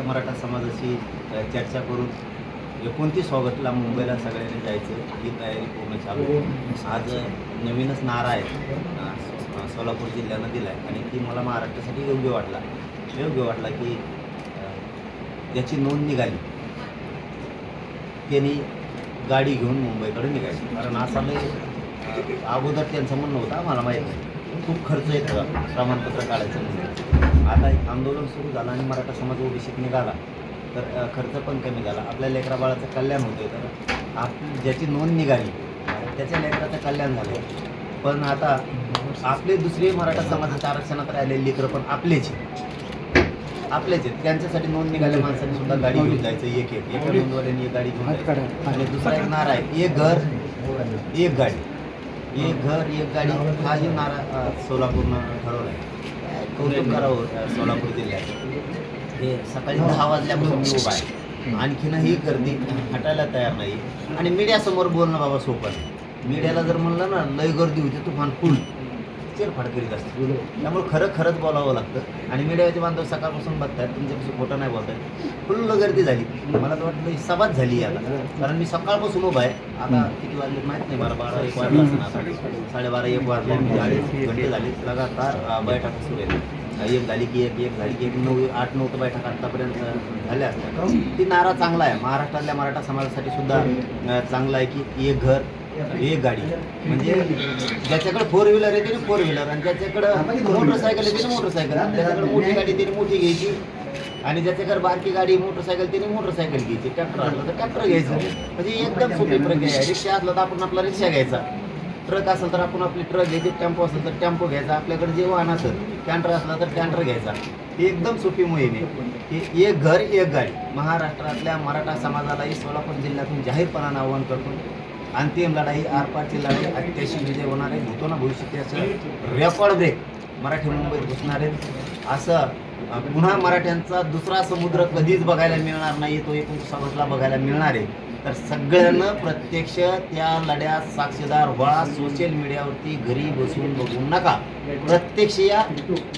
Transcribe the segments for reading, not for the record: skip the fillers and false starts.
आता मराठा समाजाशी चर्चा करून 29 ऑगस्टला मुंबईला सगळ्यांनी जायचं ही तयारी पूर्ण चालू आहे. आज नवीनच नारा आहे सोलापूर जिल्ह्यानं दिला आहे आणि ती मला महाराष्ट्रासाठी योग्य वाटला की ज्याची नोंद निघाली त्यांनी गाडी घेऊन मुंबईकडे निघायची. कारण असं नाही अगोदर त्यांचं म्हणणं होतं आम्हाला माहीत आहे खूप खर्च येतो प्रमाणपत्र काढायचं म्हणजे. आता एक आंदोलन सुरू झालं आणि मराठा समाज ओबीसीत निघाला तर खर्च पण कमी झाला. आपल्या लेकरा बाळाचं कल्याण होतं. तर ज्याची नोंद निघाली त्याच्या लेकराचं कल्याण झालं. पण आता आपले दुसरे मराठा समाजाच्या आरक्षणात राहिलेले लेकरं पण आपलेच आहेत. त्यांच्यासाठी नोंद निघाल्या माणसांनी सुद्धा गाडी घेऊन जायचं. एका नोंदवाल्यांनी एक गाडी घेऊन जायचं. आणि दुसरा एक नारा आहे एक घर एक गाडी. एक घर एक गाडी हाही नारा सोलापूरनं ठरवला आहे. कौतुक करावं सोलापूर जिल्ह्यात. हे सकाळी 10 वाजल्यापासून मी उभा आहे. आणखीनही गर्दी हटायला तयार नाही. आणि मीडियासमोर बोलणं बाबा सोपं आहे. मीडियाला जर म्हणलं ना लय गर्दी होती तुफान फुल चिरफाड करीत असते. त्यामुळे खरंच बोलावं लागतं. आणि मीडियाचे बांधव सकाळपासून बघतायत तुमच्यापासून खोटं नाही बोलतायत. फुल गर्दी झाली. मला तर वाटलं सभाच झाली आता. कारण मी सकाळपासून उभा आहे. आता किती वाजले माहीत नाही मला. 12 1 वाजला असं आता 12:30 1 वाजले. 40 घंटे झाले लगातार बैठक सुरू आहे. एक झाली की एक झाली की 9 8 9 बैठक आतापर्यंत झाल्या असत्या. ती नारा चांगला आहे. महाराष्ट्रातल्या मराठा समाजासाठी सुद्धा चांगला आहे की एक घर एक गाडी. म्हणजे ज्याच्याकडे 4 व्हीलर आहे त्याने 4 व्हीलर आणि ज्याच्याकडं मोटरसायकल आहे त्याने मोटरसायकल. ज्याच्याकडे मोठी गाडी त्याने मोठी घ्यायची आणि ज्याच्याकडे बारकी गाडी मोटरसायकल त्याने मोटरसायकल घ्यायची. ट्रॅक्टर असलं तर ट्रॅक्टर घ्यायचं. म्हणजे एकदम सोपी प्रक्रिया आहे. रिक्षा असलं तर आपण आपला रिक्षा घ्यायचा. ट्रक असेल तर आपण आपली ट्रक घ्यायची. टेम्पो असेल तर टेम्पो घ्यायचा. आपल्याकडे जे वाहन असेल कॅन्टर असला तर कॅन्टर घ्यायचा. ही एकदम सोपी मोहीम आहे की एक घर एक गाडी. महाराष्ट्रातल्या मराठा समाजालाही सोलापूर जिल्ह्यातून जाहीरपणानं आवाहन करतो. अंतिम लढाई आरपारची लढाई अत्याशी विजय होणार आहे. भूतोना भविष्याचं रेकॉर्ड ब्रेक मराठी मुंबईत घुसणार आहेत. असं पुन्हा मराठ्यांचा दुसरा समुद्र कधीच बघायला मिळणार नाही. तो 29 ऑगस्टला बघायला मिळणार आहे. तर सगळ्यांना प्रत्यक्ष त्या लढ्यात साक्षीदार व्हा. सोशल मीडियावरती घरी बसून बघू नका.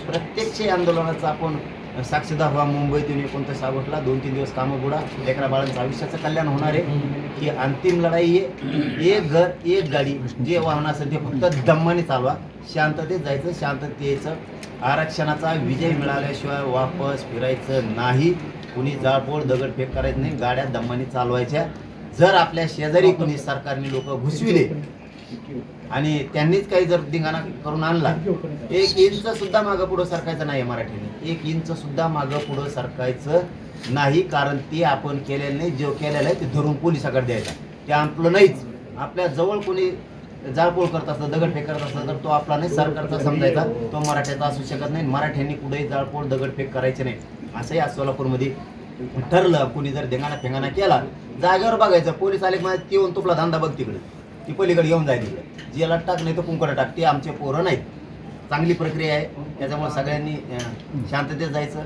प्रत्यक्ष आंदोलनाचा आपण साक्षीदार व्हा. मुंबईतून 29 ऑगस्टला 2-3 दिवस कामं बुडा. लेकरा बाळांचं आयुष्याचं कल्याण होणार आहे. ही अंतिम लढाई आहे. एक घर एक गाडी. जे वाहन असेल ते फक्त दम्माने चालवा. शांततेत जायचं शांततेत यायचं. आरक्षणाचा विजय मिळाल्याशिवाय वापस फिरायचं नाही. कुणी जाळपोळ दगडफेक करायचं नाही. गाड्या दम्माने चालवायच्या. जर आपल्या शेजारी कुणी सरकारने लोक घुसविले आणि त्यांनीच काही जर धिंगाणा करून आणला 1 इंच सुद्धा मागं पुढं सरकायचं नाही. मराठीने 1 इंच सुद्धा मागं पुढं सरकायचं नाही. कारण ते आपण केलेलं नाही. जो केलेलं आहे ते धरून पोलिसाकडे द्यायचा. ते आपलं नाहीच. आपल्या जवळ कोणी जाळपोळ करत असतं दगडफेक करत असतं तर तो आपला नाही सरकारचा समजायचा. तो मराठ्याचा असू शकत नाही. मराठ्यांनी कुठेही जाळपोळ दगडफेक करायचे नाही. असंही आज सोलापूरमध्ये ठरलं. कुणी जर धिंगाणा फेंगाणा केला जागेवर बघायचं. पोलीस आले की ती येऊन तुपला धंदा बघ तिकडे. ती पलीकडे येऊन जाईल. जेला टाक नाही तर कुंकडे टाक. ते आमचे पोरं नाहीत. चांगली प्रक्रिया आहे. त्याच्यामुळे सगळ्यांनी शांततेत जायचं.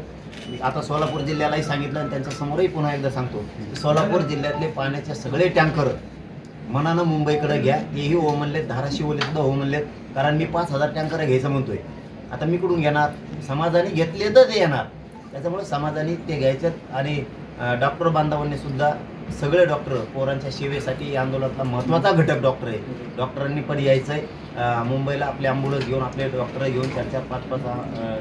आता सोलापूर जिल्ह्यालाही सांगितलं आणि त्यांच्यासमोरही पुन्हा एकदा सांगतो. सोलापूर जिल्ह्यातले पाण्याचे सगळे टँकर मनानं मुंबईकडे घ्या. तेही हो म्हणलेत. धाराशिवले सुद्धा हो म्हणलेत. कारण मी 5000 टँकर घ्यायचं म्हणतोय. आता मी कुठून घेणार. समाजाने घेतले तर ते येणार. त्याच्यामुळे समाजाने ते घ्यायच्यात. आणि डॉक्टर बांधवांनी सुद्धा सगळे डॉक्टर पोरांच्या सेवेसाठी या आंदोलनातला महत्त्वाचा घटक डॉक्टर आहे. डॉक्टरांनी पण यायचं आहे. मुंबईला आपले ॲम्ब्युलन्स घेऊन आपले डॉक्टर घेऊन 4-5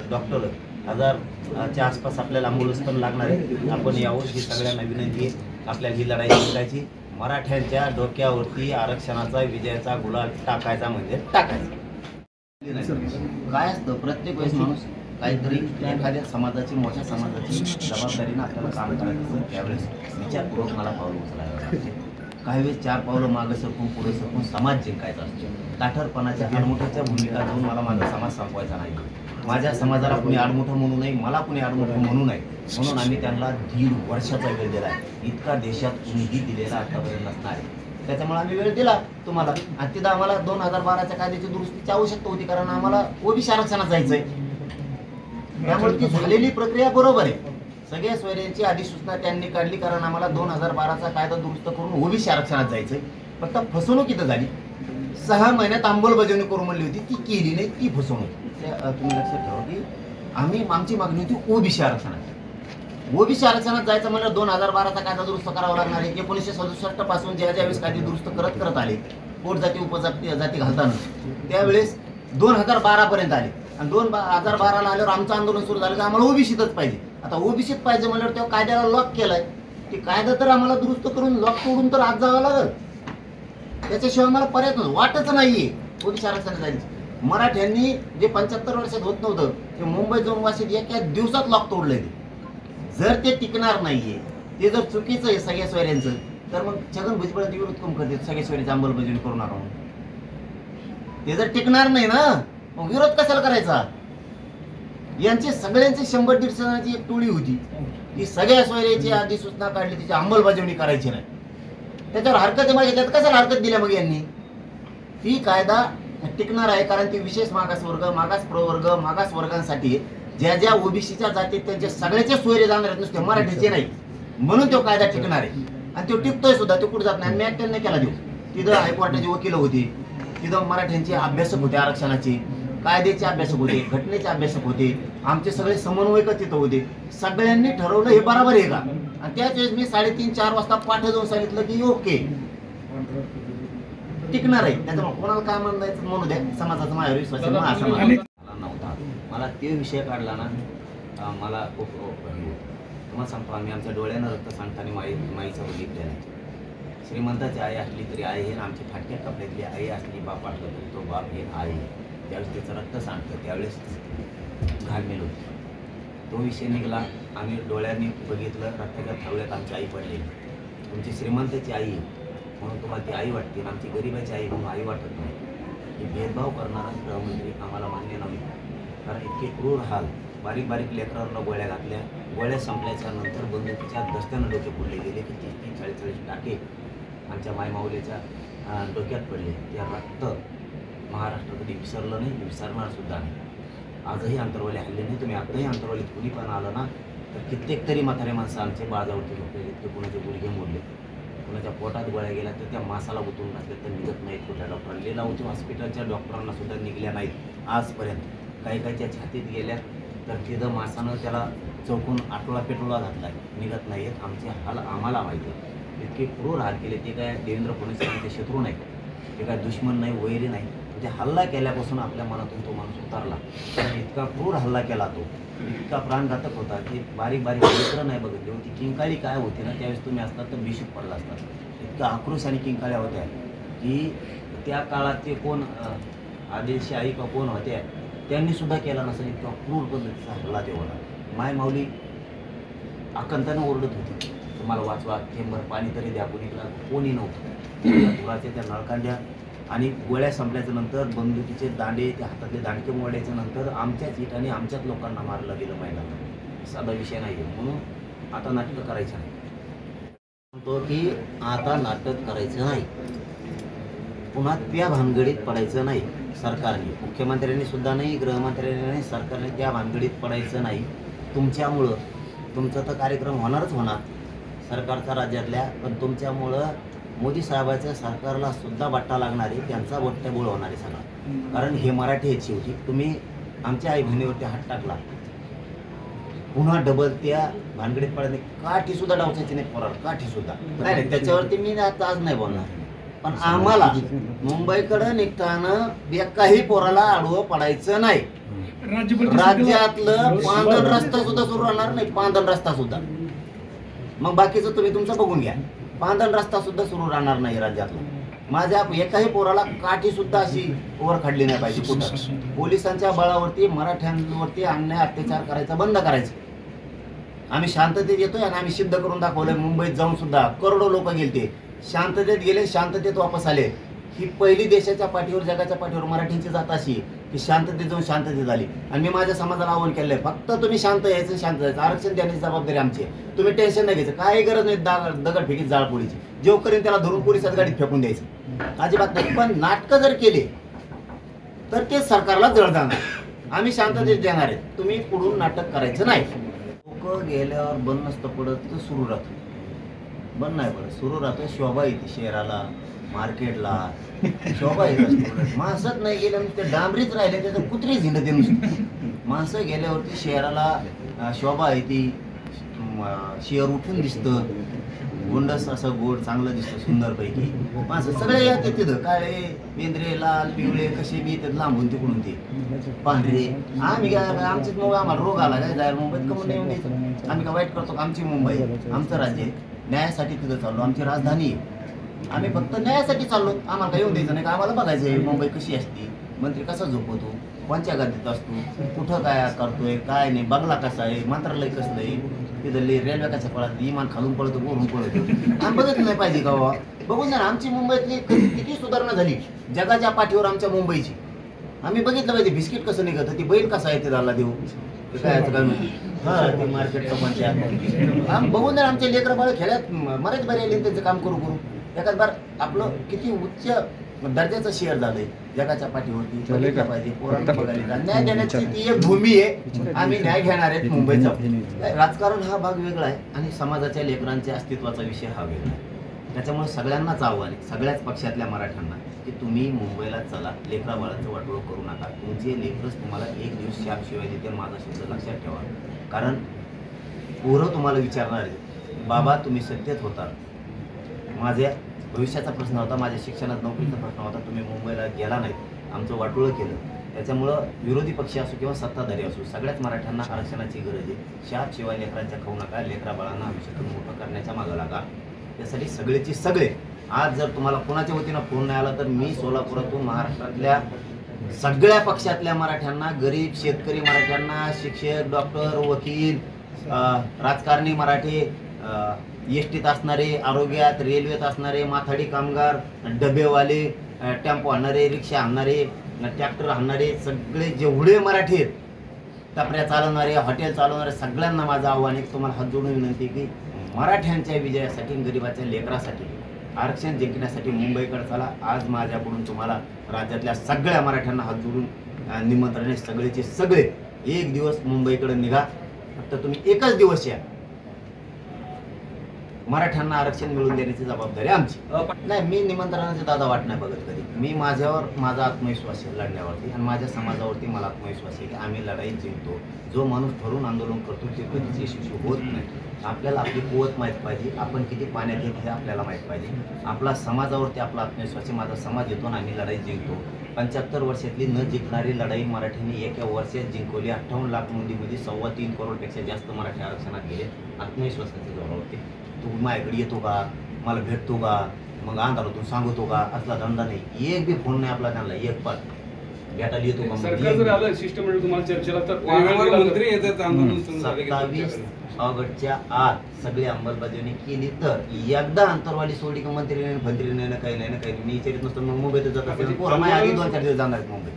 डॉक्टर 1000च्या आसपास आपल्याला ॲम्ब्युलन्स पण लागणार आहे. आपण यावं ही सगळ्यांना विनंती आहे. आपल्याला ही लढाई जिंकायची. मराठ्यांच्या डोक्यावरती आरक्षणाचा विजयाचा गुलाल टाकायचा म्हणजे टाकायचा. काय असतं प्रत्येक वेळेस माणूस काहीतरी एखाद्या समाजाची मोठ्या समाजाची जबाबदारीनं आपल्याला काम करायचं असतं. त्यावेळेस विचारपूर्वक मला पावलं उचलायला लागते. काही वेळेस 4 पावलं मागं सरकून पुढे सरकून समाज जिंकायचा असतो. ताठरपणाच्या आडमुठाच्या भूमिका घेऊन मला माझा समाज संपवायचा नाही. माझ्या समाजाला कुणी आडमुठं म्हणू नये. मला कुणी आडमुठं म्हणू नये. म्हणून आम्ही त्यांना 1.5 वर्षाचा वेळ दिला आहे. इतका देशात कुणीही दिलेला आतापर्यंत नसणार आहे. त्याच्यामुळे आम्ही वेळ दिला तुम्हाला. आणि तिथं आम्हाला 2012च्या कायद्याची दुरुस्तीची आवश्यकता होती. कारण आम्हाला ओबीसी आरक्षणात जायचं आहे. त्यामुळे ती झालेली प्रक्रिया बरोबर आहे. सगळ्या सोयऱ्यांची अधिसूचना त्यांनी काढली. कारण आम्हाला 2012चा कायदा दुरुस्त करून ओबीसी आरक्षणात जायचं आहे. फक्त फसवणूक इथं झाली. 6 महिन्यात अंमलबजावणी करू म्हणली होती. ती केली नाही. ती फसवणूक. तुम्ही लक्षात ठेवा की आमची मागणी होती ओबीसी आरक्षणाची. ओबीसी आरक्षणात जायचं म्हणलं 2012चा कायदा दुरुस्त करावा लागणार आहे. 1967 पासून ज्यावेळेस कायदे दुरुस्त करत आले पोट जाती उपजाती जाती घालताना त्यावेळेस 2012 पर्यंत आले आणि 2012ला आल्यावर आमचं आंदोलन सुरू झालं की आम्हाला ओबीसीतच पाहिजे. आता ओबीसीत पाहिजे म्हणल्यावर तेव्हा कायद्याला लॉक केलाय की कायदा तर आम्हाला दुरुस्त करून लॉक तोडून तर आज जावं लागल. त्याच्याशिवाय आम्हाला पर्याय वाटच नाहीये ओबीसी आरक्षण जायचं. मराठ्यांनी जे 75 वर्षात होत नव्हतं ते मुंबई जाऊन वाशीत एका दिवसात लॉक तोडलंय. जर ते टिकणार नाहीये, ते जर चुकीचं आहे सगळ्या सोयऱ्यांचं, तर मग छगन भुजबळांचे विरोध कम करते सगळ्या सोयऱ्याची अंमलबजावणी करून आलो. ते जर टिकणार नाही ना मग विरोध कशाला करायचा. यांची सगळ्यांची 100-150 जणांची एक टोळी होती की सगळ्या सोयऱ्याची अधिसूचना काढली तिची अंमलबजावणी करायची नाही. त्याच्यावर हरकत मागितल्यात कशाला हरकत दिल्या मग यांनी. ती कायदा टिकणार आहे कारण ती विशेष मागासवर्ग मागास प्रवर्ग मागास वर्गांसाठी ज्या ज्या ओबीसीच्या जातीत त्यांचे सगळ्याचे सोयरे जाणार आहेत नुसते मराठीचे नाही म्हणून तो कायदा टिकणार आहे आणि तो टिकतोय सुद्धा. तो कुठे जात नाही. मी अटेंड नाही केला देऊ. तिथं हायकोर्टाचे वकील होते, तिथं मराठ्यांचे अभ्यासक होते, आरक्षणाचे कायद्याचे अभ्यासक होते, घटनेचे अभ्यासक होते, आमचे सगळे समन्वयक तिथं होते. सगळ्यांनी ठरवलं हे बरोबर आहे का. आणि त्याच वेळेस मी 3:30-4 वाजता पाठ जाऊन सांगितलं की ओके टिकणार आहे. त्याच्यामुळे कोणाला काय म्हणायचं म्हणू द्या, समाजाचा माझ्यावर विश्वास नव्हता. मला ते विषय काढला ना मला खूप तुम्हाला सांगतो आम्ही आमच्या डोळ्यानं रक्त सांगताना माईचा बघितलेला आहे. श्रीमंताची आई असली तरी आई हे, आमची फाटक्या कपड्यातली आई असली बाप असला तरी तो बाप हे आई. ज्यावेळेस त्याचं रक्त सांगतं त्यावेळेस घालमेल होती. तो विषय निघाला. आम्ही डोळ्यांनी बघितलं रक्ताच्या थावल्यात आमची आई पडलेली. तुमची श्रीमंताची आई म्हणून तुम्हाला ती आई वाटते, आमची गरिबाची आई म्हणून आई वाटत नाही. ही भेदभाव करणारा गृहमंत्री आम्हाला मान्य नव्हे. कारण इतके क्रूर हाल, बारीक बारीक लेकरांना गोळ्या घातल्या, गोळ्या संपल्याच्या नंतर बंदुकीच्या दस्त्यानं डोके पुढले गेले की 30-40 टाके आमच्या मायमाऊलीच्या डोक्यात पडले. त्या रक्त महाराष्ट्र कधी विसरलं नाही, विसरणार सुद्धा नाही. आजही अंतरवाले हल्ले नाही. तुम्ही आताही अंतरवालीत कुणी पण आलं ना तर कित्येक तरी म्हातारे माणसं आमचे बाजावरती झोपले, ते कुणाचे गुडघे मोडले, कुणाच्या पोटात गोळ्या गेल्या तर त्या मासाला गुतून घातले तर निघत नाहीत. कुठल्या डॉक्टरांना लिलावची हॉस्पिटलच्या डॉक्टरांना सुद्धा निघल्या नाहीत आजपर्यंत. काही काहीच्या छातीत गेल्या तर तिथं मासानं त्याला चौकून आटोळा पेटोळा घातला, निघत नाही आहेत. आमचे हाल आम्हाला माहिती आहे. इतके क्रूर हाल केले. ते काय देवेंद्र फडणवीस शत्रू नाही, ते काय दुश्मन नाही, वैरी नाही. म्हणजे हल्ला केल्यापासून आपल्या मनातून तो माणूस उतरला. इतका क्रूर हल्ला केला तो, इतका प्राणघातक होता की बारीक बारीक लेकरं नाही बघितली होती. किंकाळी काय होती ना त्यावेळेस तुम्ही असतात तर बेशुद्ध पडला असतात. इतका आक्रोश आणि किंकाळ्या होत्या की त्या काळात ते कोण आदिलशाही का कोण होत्या त्यांनी सुद्धा केला नसेल. इतका क्रूर पद्धतीचा हल्ला ते होता. माय माऊली आकंतानं ओरडत होती, तुम्हाला वाचवा, थेंबर पाणी तरी द्या. कोणी नव्हतं. पुराचे त्या नळकांड्या आणि गोळ्या संपल्याच्या नंतर बंदुकीचे दांडे, त्या हातातले दांडके मोडायच्या नंतर आमच्याच ठिकाणी आमच्याच लोकांना मारलं गेलं मैदानात. साधा विषय नाही आहे. म्हणून आता नाटकं करायचं नाही. म्हणतो की आता नाटक करायचं नाही, पुन्हा त्या भानगडीत पडायचं नाही. सरकारने, मुख्यमंत्र्यांनी सुद्धा नाही, गृहमंत्र्यांनी नाही, सरकारने त्या भानगडीत पडायचं नाही. तुमच्यामुळं तुमचा तर कार्यक्रम होणारच होणार सरकारचा राज्यातल्या, पण तुमच्यामुळं मोदी साहेबाच्या सरकारला सुद्धा बट्टा लागणार आहे, त्यांचा बट्ट्याबोळ होणार आहे सगळा. कारण हे मराठी याची होती. तुम्ही आमच्या आई बहिणीवरती हात टाकला, पुन्हा डबल त्या भानगडीत पडणे. काठी सुद्धा डावसायची नाही पोराला, काठी सुद्धा नाही. त्याच्यावरती मी आता आज नाही बोलणार. पण आम्हाला मुंबईकडे निघताना एकाही पोराला आडवं पडायचं नाही. राज्यातलं पांदन रस्ता सुद्धा सुरू राहणार नाही, पांदन रस्ता सुद्धा. मग बाकीचं तुम्ही तुमचं बघून घ्या. पांदन रस्ता सुद्धा सुरू राहणार नाही राज्यातला. माझ्या एकाही पोराला काठी सुद्धा अशी वर काढली नाही पाहिजे कुठं. पोलिसांच्या बळावरती मराठ्यांवरती अन्याय अत्याचार करायचा बंद करायचं. आम्ही शांततेत येतोय आणि आम्ही सिद्ध करून दाखवलंय. मुंबईत जाऊन सुद्धा करोडो लोक गेलते, शांततेत गेले, शांततेत वापस आले. ही पहिली देशाच्या पाठीवर, जगाच्या पाठीवर मराठींची जात अशी की शांततेत जाऊन शांततेत आली. आणि मी माझ्या समाजाला आव्हान केलंय, फक्त तुम्ही शांत यायचं, शांत जायचं. आरक्षण देण्याची जबाबदारी आमची आहे. तुम्ही टेन्शन नाही घ्यायचं, काही गरज नाही दगडफेकीत जाळपोळीची. जेव करीन त्याला धरून पोलिसात गाडीत फेकून द्यायचं, अजिबात नाही. पण नाटकं जर केले तर ते सरकारला जळ जाणार. आम्ही शांततेत देणार आहे, तुम्ही पुढून नाटक करायचं नाही. लोक गेल्यावर बंद नसतं पडत, तर सुरू राहतं. बंद नाही पडत, सुरू राहतं. शोभा येते शहराला, मार्केटला शोभा येत असते. माणसंच नाही गेल्या ते डांबरीच राहिले, त्याचं कुत्री झिंडते नुसतं. माणसं गेल्यावरती शहराला शोभा येते, शेअर उठून दिसतं, गोंडस असं गोड चांगलं दिसतं सुंदरपैकी. माणसं सगळे येतात तिथं, काळे मेंद्रे लाल पिवळे कसे बी येतात लांबून तिकडून ते पांढरे. आम्ही काय आमच्याच मुळे आम्हाला रोग आला काय जायला मुंबईत कमून येऊन द्यायचं. आम्ही काय वाईट करतो का? आमची मुंबई आमचं राज्य आहे, न्यायासाठी तिथं चाललो, आमची राजधानी आहे. आम्ही फक्त न्यायासाठी चाललो, आम्हाला काय येऊन द्यायचं नाही का? आम्हाला बघायचं आहे मुंबई कशी असते, मंत्री कसा झोपवतो, कोणत्या गादीत असतो, कुठं काय करतोय काय नाही, बंगला कसा आहे, मंत्रालय कसं आहे, तिथली रेल्वे कशा पळत, इमान खालून पळतो वरून पळतो. आम्ही बघितलं नाही पाहिजे का बाबा? बघून ना आमची मुंबईतली किती सुधारणा झाली जगाच्या पाठीवर आमच्या मुंबईची. आम्ही बघितलं पाहिजे बिस्किट कसं निघतं, ती बैल कसा आहे ते झाला देऊ काय ते मार्केटचं पंचायत. आम्ही बघून ना आमचे लेकरं बाळ खेळ्यात मरेच बरे आले त्यांचं काम करू करू. एखाद बार आपलं किती उच्च दर्जाचं शेअर झालंय जगाच्या पाठीवरती. बघितलं पाहिजे, पोरांना बघायला न्याय देण्याची ती एक भूमी आहे. आम्ही न्याय घेणार आहेत मुंबईचा. राजकारण हा भाग वेगळा आहे आणि समाजाच्या लेकरांच्या अस्तित्वाचा विषय हा वेगळा आहे. त्याच्यामुळे सगळ्यांनाच आव्हान आहे, सगळ्याच पक्षातल्या मराठ्यांना, की तुम्ही मुंबईला चला, लेकरा बाळाचं वाटोळं करू नका. तुमचे लेकरच तुम्हाला एक दिवस शापशिवाय देते, माझा शब्द लक्षात ठेवा. कारण पोरं तुम्हाला विचारणार आहे, बाबा तुम्ही सत्तेत होता, माझ्या भविष्याचा प्रश्न होता, माझ्या शिक्षणात नोकरीचा प्रश्न होता, तुम्ही मुंबईला गेला नाही, आमचं वाटोळं केलं. त्याच्यामुळं विरोधी पक्ष असो किंवा सत्ताधारी असो, सगळ्याच मराठ्यांना आरक्षणाची गरज आहे. शापशिवाय लेकरांच्या खाऊ नका, लेकरा बाळांना आयुष्यातून मोठं करण्याच्या मागं लागा. त्यासाठी सगळेची सगळे. आज जर तुम्हाला कोणाच्या वतीनं फोन नाही आला तर मी सोलापुरातून महाराष्ट्रातल्या सगळ्या पक्षातल्या मराठ्यांना, गरीब शेतकरी मराठ्यांना, शिक्षक डॉक्टर वकील राजकारणी मराठी, एसटीत असणारे, आरोग्यात रेल्वेत असणारे, माथाडी कामगार, डबेवाले, टेम्पो आणणारे, रिक्षा आणणारे, ट्रॅक्टर आणणारे, सगळे जेवढे मराठी आहेत, टपऱ्या चालवणारे, हॉटेल चालवणारे, सगळ्यांना माझं आव्हान आहे, तुम्हाला हात जोडून विनंती की मराठ्यांच्या विजयासाठी, गरिबाच्या लेकरासाठी, आरक्षण जिंकण्यासाठी मुंबईकडे चला. आज माझ्याकडून तुम्हाला राज्यातल्या सगळ्या मराठ्यांना हात जोडून निमंत्रण आहे. सगळेचे सगळे एक दिवस मुंबईकडे निघा. फक्त तुम्ही एकच दिवस या. मराठ्यांना आरक्षण मिळवून देण्याची जबाबदारी आमची नाही. मी निमंत्रणाचे दादा वाट नाही बघत कधी. मी माझ्यावर माझा आत्मविश्वास आहे लढण्यावरती, आणि माझ्या समाजावरती मला आत्मविश्वास आहे की आम्ही लढाई जिंकतो. जो माणूस ठरून आंदोलन करतो ते कधीच यशस्वी होत नाही. आपल्याला आपली कुवत माहीत पाहिजे, आपण किती पाण्यात येत हे आपल्याला माहीत पाहिजे. आपला समाजावरती आपला आत्मविश्वास आहे. माझा समाज येतो आणि आम्ही लढाई जिंकतो. 75 वर्षातली न जिंकणारी लढाई मराठीने एका वर्षात जिंकवली. 58 लाख नोंदीमध्ये 3.25 करोडपेक्षा जास्त मराठी आरक्षणात गेले. आत्मविश्वासाच्या जोरावरती. तू माझ्याकडे येतो का, मला भेटतो का, मग अंधारातून सांगतो का, असला धंदा नाही. एक बी फोन नाही आपला त्यांना, एक पाठ भेटायला येतो का. सरकार जर आलं सिस्टमॅटिक तुम्हाला चर्चेला तर मंत्री येतात. 27 ऑगस्टच्या आत सगळी अंमलबजावणी केली तर एकदा अंतरवाली सोडी का मंत्री नाही, काही नाही ना काही नाही. मी विचारित नसतो मग मुंबईत जात असेल, पोरं माझ्या आधी 2-4 दिवस जाणार आहेत मुंबईत.